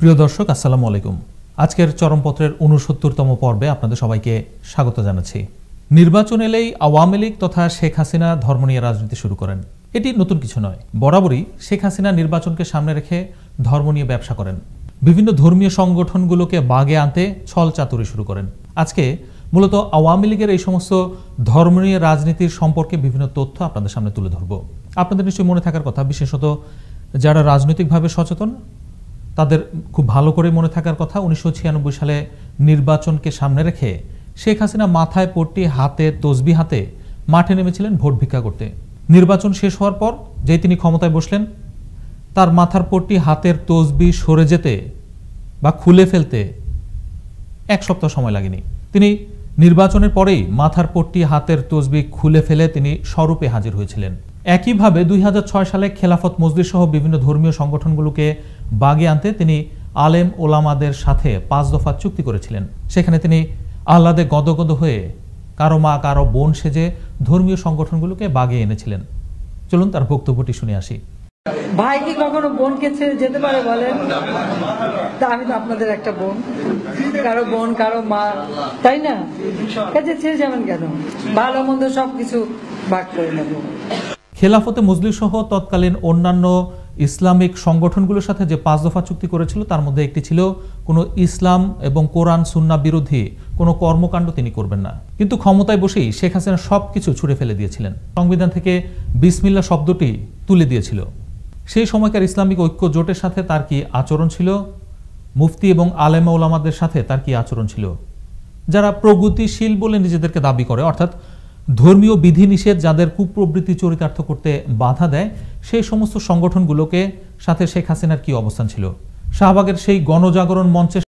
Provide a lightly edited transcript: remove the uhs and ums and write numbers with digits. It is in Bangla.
প্রিয় দর্শক আসসালামু আলাইকুম। আজকের চরমপত্রের ৬৯তম পর্বে আপনাদের সবাইকে স্বাগত জানাচ্ছি। নির্বাচন এলেই আওয়ামী লীগ তথা শেখ হাসিনা ধর্ম নিয়ে রাজনীতি শুরু করেন। এটি নতুন কিছু নয়। বরাবরই শেখ হাসিনা নির্বাচনকে সামনে রেখে ধর্ম নিয়ে ব্যবসা করেন। বিভিন্ন ধর্মীয় সংগঠনগুলোকে বাগে আনতে ছল চাতুরি শুরু করেন। আজকে মূলত আওয়ামী লীগের এই সমস্ত ধর্ম নিয়ে রাজনীতির সম্পর্কে বিভিন্ন তথ্য আপনাদের সামনে তুলে ধরব। আপনাদের নিশ্চয়ই মনে থাকার কথা, বিশেষত যারা রাজনৈতিকভাবে সচেতন তাদের খুব ভালো করে মনে থাকার কথা, ১৯৯৬ সালে নির্বাচনকে সামনে রেখে শেখ হাসিনা মাথায় পট্টি, হাতে তসবি হাতে মাঠে নেমেছিলেন ভোট ভিক্ষা করতে। নির্বাচন শেষ হওয়ার পর যেই তিনি ক্ষমতায় বসলেন, তার মাথার পট্টি, হাতের তসবি সরে যেতে বা খুলে ফেলতে এক সপ্তাহ সময় লাগেনি। তিনি নির্বাচনের পরেই মাথার পট্টি, হাতের তসবি খুলে ফেলে তিনি স্বরূপে হাজির হয়েছিলেন। একইভাবে ২০০৬ সালে খেলাফত মজলিস সহ বিভিন্ন ধর্মীয় সংগঠনগুলোকে বাগে আনতে তিনি আলেম ওলামাদের সাথে ৫ দফা চুক্তি করেছিলেন। সেখানে তিনি আহ্লাদে গদগদ হয়ে কারো মা কারো বোন সেজে ধর্মীয় সংগঠনগুলোকে বাগে এনেছিলেন। চলুন তার বক্তব্যটি শুনে আসি। ভাই কি কখনো বোনকে ছেড়ে যেতে পারে বলেন? তা আমি তো আপনাদের একটা বোন, কারো বোন কারো মা, তাই না? কাজে ছেড়ে যাবেন কেন? ভালো মন্দ সবকিছু ভাগ করে নেব। খেলাফতে মজলিস সহ তৎকালীন অন্যান্য ইসলামিক সংগঠনগুলোর সাথে যে ৫ দফা চুক্তি করেছিল, তার মধ্যে একটি ছিল কোনো ইসলাম এবং কোরআন সুন্নাহ বিরোধী কোনো কর্মকাণ্ড তিনি করবেন না। কিন্তু ক্ষমতায় বসেই শেখ হাসিনা সবকিছু ছুঁড়ে ফেলে দিয়েছিলেন। সংবিধান থেকে বিসমিল্লাহ শব্দটি তুলে দিয়েছিল। সেই সময়কার ইসলামিক ঐক্য জোটের সাথে তার কি আচরণ ছিল, মুফতি এবং আলেমা ওলামাদের সাথে তার কি আচরণ ছিল, যারা প্রগতিশীল বলে নিজেদেরকে দাবি করে, অর্থাৎ ধর্মীয় বিধিনিষেধ যাদের কুপ্রবৃত্তি চরিতার্থ করতে বাধা দেয়, সেই সমস্ত সংগঠনগুলোকে সাথে শেখ হাসিনার কি অবস্থান ছিল? শাহবাগের সেই গণজাগরণ মঞ্চে